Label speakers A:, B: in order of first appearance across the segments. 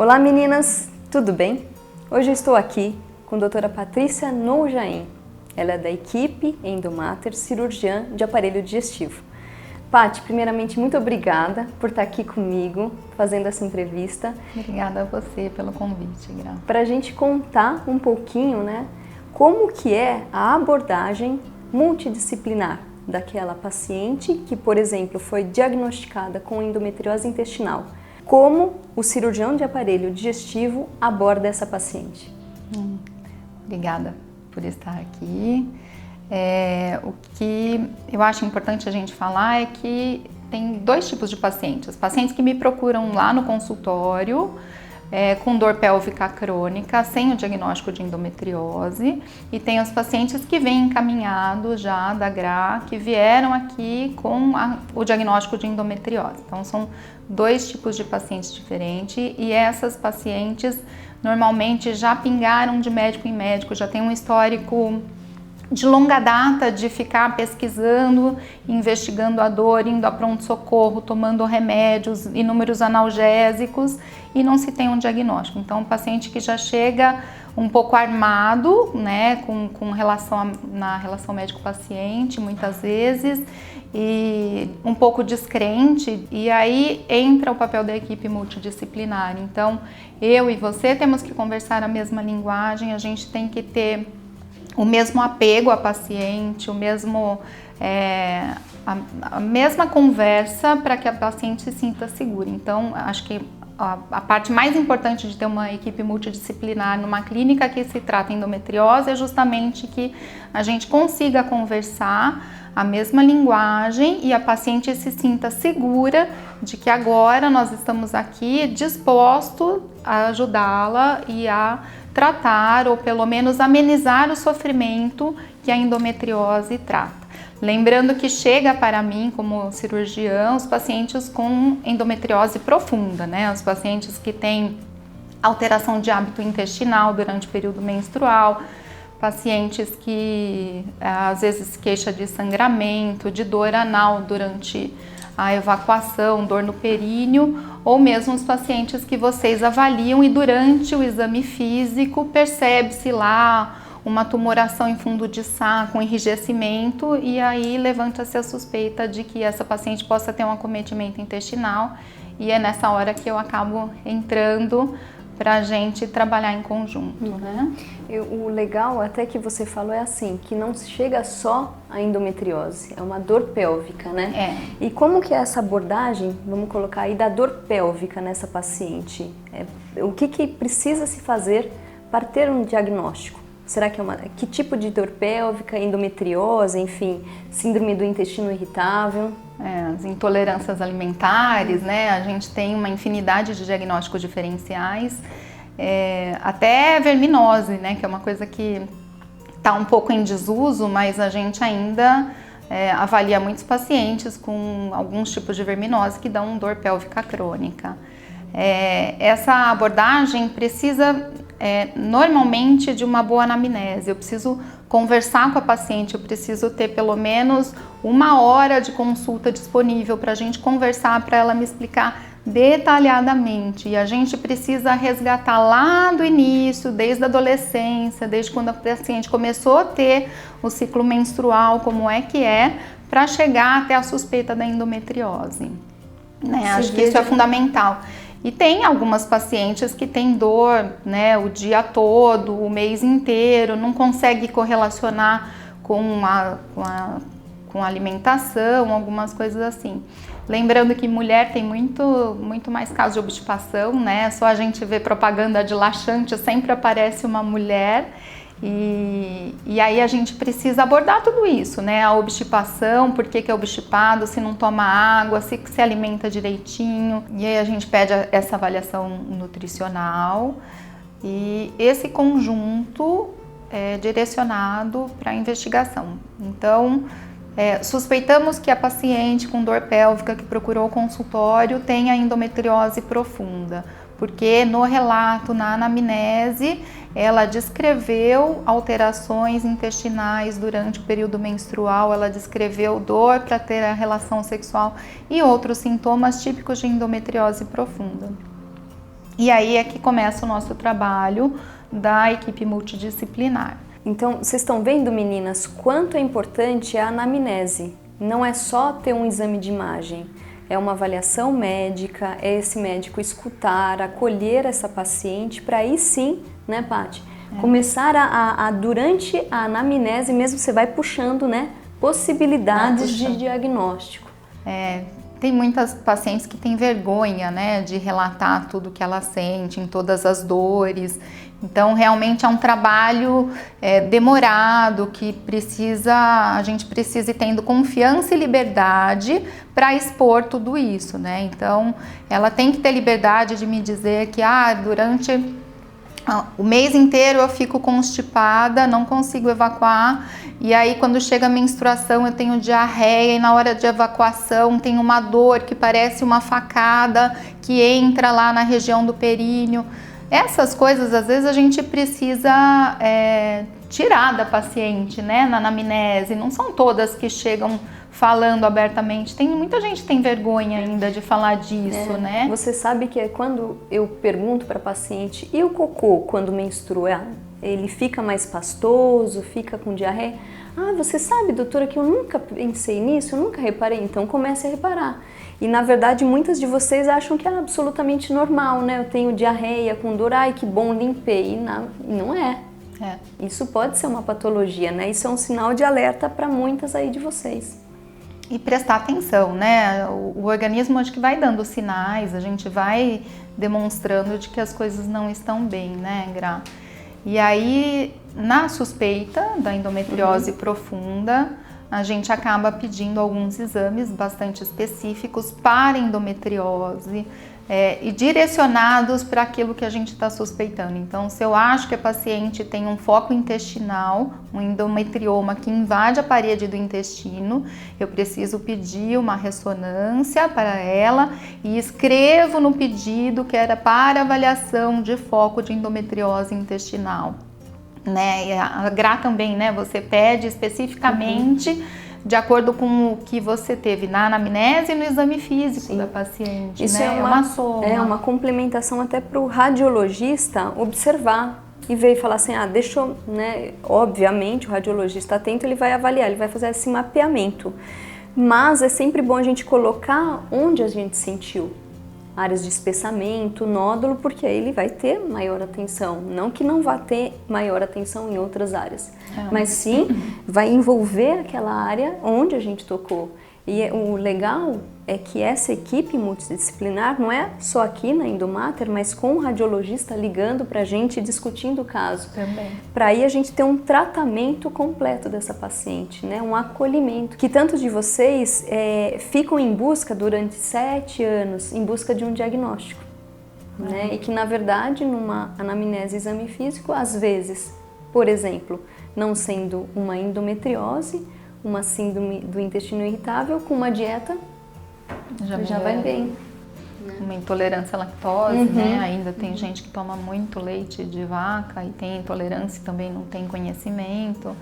A: Olá meninas, tudo bem? Hoje eu estou aqui com a doutora Patrícia Noujaim. Ela é da equipe Endomater, cirurgiã de aparelho digestivo. Paty, primeiramente muito obrigada por estar aqui comigo fazendo essa entrevista.
B: Obrigada a você pelo convite, Gra.
A: Para a gente contar um pouquinho, como que é a abordagem multidisciplinar daquela paciente que, por exemplo, foi diagnosticada com endometriose intestinal. Como o cirurgião de aparelho digestivo aborda essa paciente?
B: Obrigada por estar aqui. O que eu acho importante a gente falar é que tem dois tipos de pacientes. Pacientes que me procuram lá no consultório com dor pélvica crônica, sem o diagnóstico de endometriose, e tem os pacientes que vêm encaminhados já da GRA, que vieram aqui com o diagnóstico de endometriose. Então são dois tipos de pacientes diferentes, e essas pacientes normalmente já pingaram de médico em médico, já tem um histórico de longa data de ficar pesquisando, investigando a dor, indo a pronto-socorro, tomando remédios, inúmeros analgésicos, e não se tem um diagnóstico. Então, um paciente que já chega um pouco armado, na relação médico-paciente, muitas vezes, e um pouco descrente, e aí entra o papel da equipe multidisciplinar. Então, eu e você temos que conversar a mesma linguagem, a gente tem que ter o mesmo apego à paciente, a mesma conversa para que a paciente se sinta segura. Então, acho que a parte mais importante de ter uma equipe multidisciplinar numa clínica que se trata endometriose é justamente que a gente consiga conversar a mesma linguagem e a paciente se sinta segura de que agora nós estamos aqui dispostos a ajudá-la e a tratar ou pelo menos amenizar o sofrimento que a endometriose trata. Lembrando que chega para mim como cirurgião os pacientes com endometriose profunda, os pacientes que têm alteração de hábito intestinal durante o período menstrual, pacientes que às vezes queixa de sangramento, de dor anal durante a evacuação, dor no períneo, ou mesmo os pacientes que vocês avaliam e durante o exame físico percebe-se lá uma tumoração em fundo de saco, um enrijecimento, e aí levanta-se a suspeita de que essa paciente possa ter um acometimento intestinal, e é nessa hora que eu acabo entrando para a gente trabalhar em conjunto,
A: O legal até que você falou é assim, que não chega só a endometriose, é uma dor pélvica, E como que é essa abordagem, vamos colocar aí, da dor pélvica nessa paciente? O que precisa se fazer para ter um diagnóstico? Será que que tipo de dor pélvica, endometriose, enfim, síndrome do intestino irritável?
B: As intolerâncias alimentares, a gente tem uma infinidade de diagnósticos diferenciais, até verminose, que é uma coisa que está um pouco em desuso, mas a gente ainda avalia muitos pacientes com alguns tipos de verminose que dão dor pélvica crônica. Essa abordagem precisa normalmente de uma boa anamnese. Eu preciso conversar com a paciente, eu preciso ter pelo menos 1 hora de consulta disponível para a gente conversar, para ela me explicar detalhadamente. E a gente precisa resgatar lá do início, desde a adolescência, desde quando a paciente começou a ter o ciclo menstrual, como para chegar até a suspeita da endometriose. Acho que isso é fundamental. E tem algumas pacientes que têm dor, o dia todo, o mês inteiro, não consegue correlacionar com a alimentação, algumas coisas assim. Lembrando que mulher tem muito mais casos de obstipação, Só a gente vê propaganda de laxante, sempre aparece uma mulher. E aí a gente precisa abordar tudo isso, A obstipação, por que é obstipado, se não toma água, se alimenta direitinho. E aí a gente pede essa avaliação nutricional e esse conjunto é direcionado para a investigação. Então, suspeitamos que a paciente com dor pélvica que procurou o consultório tenha endometriose profunda, porque no relato, na anamnese, ela descreveu alterações intestinais durante o período menstrual, ela descreveu dor para ter a relação sexual e outros sintomas típicos de endometriose profunda. E aí é que começa o nosso trabalho da equipe multidisciplinar.
A: Então, vocês estão vendo, meninas, quanto é importante a anamnese. Não é só ter um exame de imagem, é uma avaliação médica, é esse médico escutar, acolher essa paciente para aí sim, né, Paty? Começar durante a anamnese mesmo, você vai puxando, né, possibilidades de diagnóstico.
B: Tem muitas pacientes que têm vergonha, né, de relatar tudo que ela sente, em todas as dores. Então, realmente é um trabalho demorado, que a gente precisa ir tendo confiança e liberdade para expor tudo isso, né? Então, ela tem que ter liberdade de me dizer que durante o mês inteiro eu fico constipada, não consigo evacuar, e aí quando chega a menstruação eu tenho diarreia, e na hora de evacuação tem uma dor que parece uma facada que entra lá na região do períneo. Essas coisas, às vezes, a gente precisa tirar da paciente, né, na anamnese. Não são todas que chegam falando abertamente. Muita gente tem vergonha ainda de falar disso, né?
A: Você sabe que quando eu pergunto para a paciente, e o cocô quando menstrua, ele fica mais pastoso, fica com diarreia? Você sabe, doutora, que eu nunca pensei nisso, eu nunca reparei. Então comece a reparar. E na verdade muitas de vocês acham que é absolutamente normal, né? Eu tenho diarreia com dor, que bom, limpei. E não é. Isso pode ser uma patologia, né? Isso é um sinal de alerta para muitas aí de vocês.
B: E prestar atenção, né? O organismo acho que vai dando sinais, a gente vai demonstrando de que as coisas não estão bem, né, Gra? E aí, na suspeita da endometriose profunda, a gente acaba pedindo alguns exames bastante específicos para endometriose e direcionados para aquilo que a gente está suspeitando. Então, se eu acho que a paciente tem um foco intestinal, um endometrioma que invade a parede do intestino, eu preciso pedir uma ressonância para ela e escrevo no pedido que era para avaliação de foco de endometriose intestinal. Né? E a Gra também, né? Você pede especificamente de acordo com o que você teve na anamnese e no exame físico da paciente.
A: Isso,
B: né?
A: é uma soma. É uma complementação até para o radiologista observar e ver e falar assim, deixa eu, né? Obviamente o radiologista atento, ele vai avaliar, ele vai fazer esse mapeamento. Mas é sempre bom a gente colocar onde a gente sentiu. Áreas de espessamento, nódulo, porque aí ele vai ter maior atenção. Não que não vá ter maior atenção em outras áreas, mas sim vai envolver aquela área onde a gente tocou. E o legal é que essa equipe multidisciplinar não é só aqui na Endomater, mas com o radiologista ligando para a gente e discutindo o caso.
B: Também.
A: Para aí a gente ter um tratamento completo dessa paciente, né? Um acolhimento. Que tantos de vocês ficam em busca durante 7 anos, em busca de um diagnóstico. Né? E que na verdade numa anamnese e exame físico, às vezes, por exemplo, não sendo uma endometriose, uma síndrome do intestino irritável, com uma dieta já vai bem.
B: Uma intolerância à lactose, né? Ainda tem gente que toma muito leite de vaca e tem intolerância e também não tem conhecimento.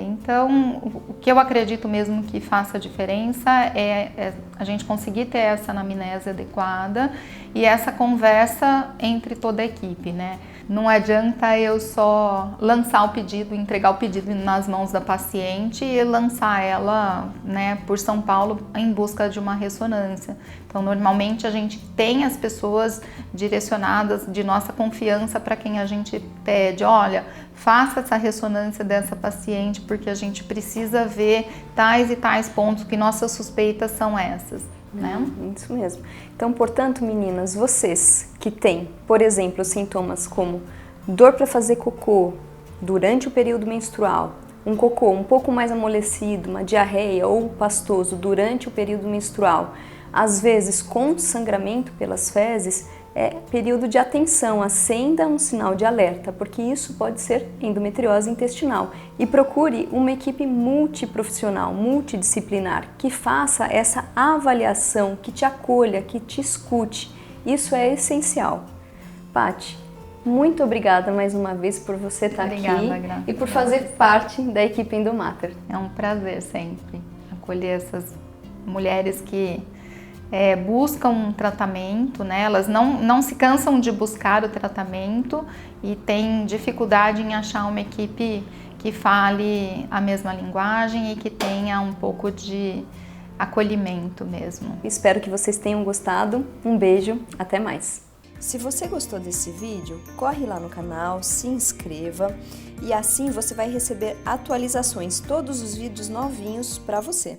B: Então, o que eu acredito mesmo que faça diferença é a gente conseguir ter essa anamnese adequada e essa conversa entre toda a equipe, né? Não adianta eu só lançar o pedido, entregar o pedido nas mãos da paciente e lançar ela, né, por São Paulo em busca de uma ressonância. Então, normalmente a gente tem as pessoas direcionadas de nossa confiança para quem a gente pede, olha, faça essa ressonância dessa paciente porque a gente precisa ver tais e tais pontos, que nossas suspeitas são essas. Né?
A: Isso mesmo. Então, portanto, meninas, vocês que têm, por exemplo, sintomas como dor para fazer cocô durante o período menstrual, um cocô um pouco mais amolecido, uma diarreia ou pastoso durante o período menstrual, às vezes com sangramento pelas fezes, é período de atenção, acenda um sinal de alerta, porque isso pode ser endometriose intestinal. E procure uma equipe multiprofissional, multidisciplinar, que faça essa avaliação, que te acolha, que te escute. Isso é essencial. Paty, muito obrigada mais uma vez por você estar aqui e por fazer parte da equipe Endomater.
B: É um prazer sempre acolher essas mulheres que buscam um tratamento, né? Elas não se cansam de buscar o tratamento e têm dificuldade em achar uma equipe que fale a mesma linguagem e que tenha um pouco de acolhimento mesmo.
A: Espero que vocês tenham gostado. Um beijo, até mais! Se você gostou desse vídeo, corre lá no canal, se inscreva e assim você vai receber atualizações, todos os vídeos novinhos para você.